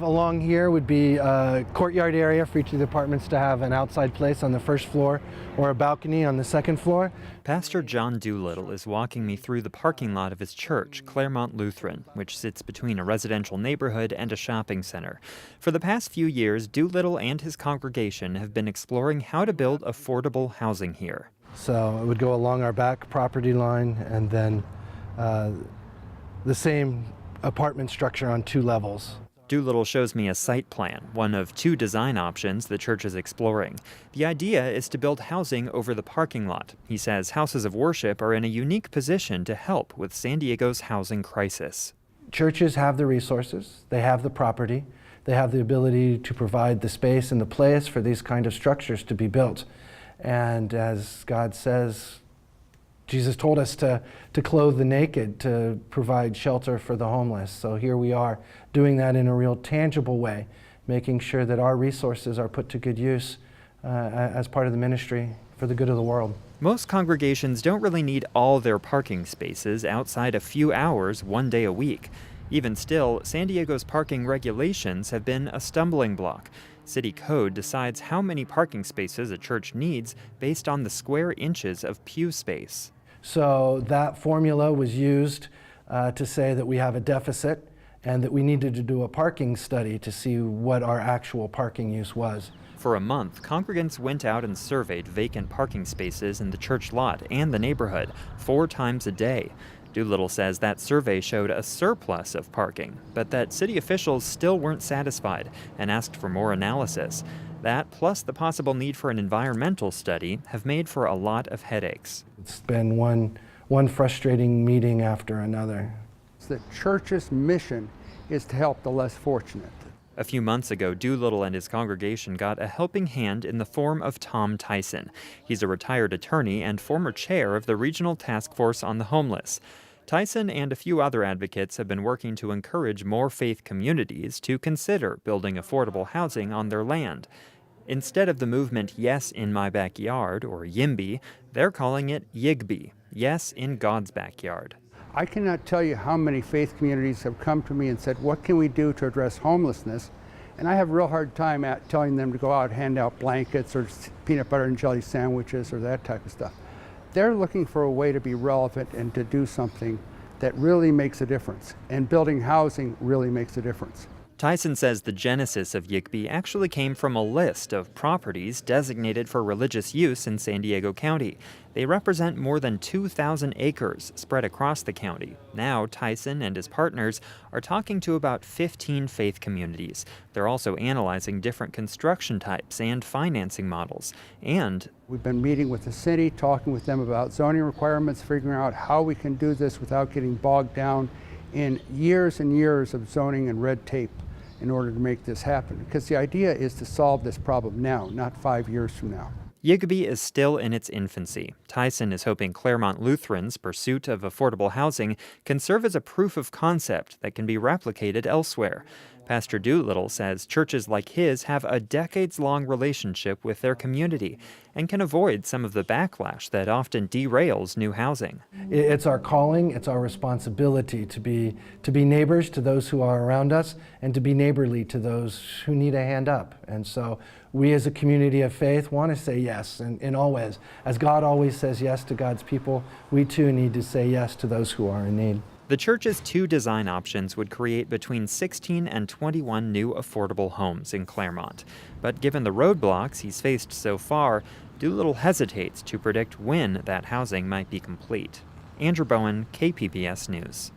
Along here would be a courtyard area for each of the apartments to have an outside place on the first floor or a balcony on the second floor. Pastor John Doolittle is walking me through the parking lot of his church, Claremont Lutheran, which sits between a residential neighborhood and a shopping center. For the past few years, Doolittle and his congregation have been exploring how to build affordable housing here. So it would go along our back property line and then the same apartment structure on 2 levels. Doolittle shows me a site plan, one of 2 design options the church is exploring. The idea is to build housing over the parking lot. He says houses of worship are in a unique position to help with San Diego's housing crisis. Churches have the resources, they have the property, they have the ability to provide the space and the place for these kind of structures to be built. And as God says, Jesus told us to clothe the naked, to provide shelter for the homeless. So here we are doing that in a real tangible way, making sure that our resources are put to good use as part of the ministry for the good of the world. Most congregations don't really need all their parking spaces outside a few hours 1 day a week. Even still, San Diego's parking regulations have been a stumbling block. City code decides how many parking spaces a church needs based on the square inches of pew space. So that formula was used to say that we have a deficit and that we needed to do a parking study to see what our actual parking use was. For a month, congregants went out and surveyed vacant parking spaces in the church lot and the neighborhood 4 times a day. Doolittle says that survey showed a surplus of parking, but that city officials still weren't satisfied and asked for more analysis. That, plus the possible need for an environmental study, have made for a lot of headaches. It's been one frustrating meeting after another. The church's mission is to help the less fortunate. A few months ago, Doolittle and his congregation got a helping hand in the form of Tom Tyson. He's a retired attorney and former chair of the Regional Task Force on the Homeless. Tyson and a few other advocates have been working to encourage more faith communities to consider building affordable housing on their land. Instead of the movement Yes in My Backyard, or YIGBY, they're calling it YIGBY, Yes in God's Backyard. I cannot tell you how many faith communities have come to me and said, what can we do to address homelessness? And I have a real hard time at telling them to go out and hand out blankets or peanut butter and jelly sandwiches or that type of stuff. They're looking for a way to be relevant and to do something that really makes a difference. And building housing really makes a difference. Tyson says the genesis of YIGBY actually came from a list of properties designated for religious use in San Diego County. They represent more than 2,000 acres spread across the county. Now, Tyson and his partners are talking to about 15 faith communities. They're also analyzing different construction types and financing models. And we've been meeting with the city, talking with them about zoning requirements, figuring out how we can do this without getting bogged down in years and years of zoning and red tape in order to make this happen. Because the idea is to solve this problem now, not 5 years from now. YIGBY is still in its infancy. Tyson is hoping Claremont Lutheran's pursuit of affordable housing can serve as a proof of concept that can be replicated elsewhere. Pastor Doolittle says churches like his have a decades-long relationship with their community and can avoid some of the backlash that often derails new housing. It's our calling, it's our responsibility to be neighbors to those who are around us and to be neighborly to those who need a hand up. And so we as a community of faith want to say yes in all ways. As God always says yes to God's people, we too need to say yes to those who are in need. The church's 2 design options would create between 16 and 21 new affordable homes in Claremont. But given the roadblocks he's faced so far, Doolittle hesitates to predict when that housing might be complete. Andrew Bowen, KPBS News.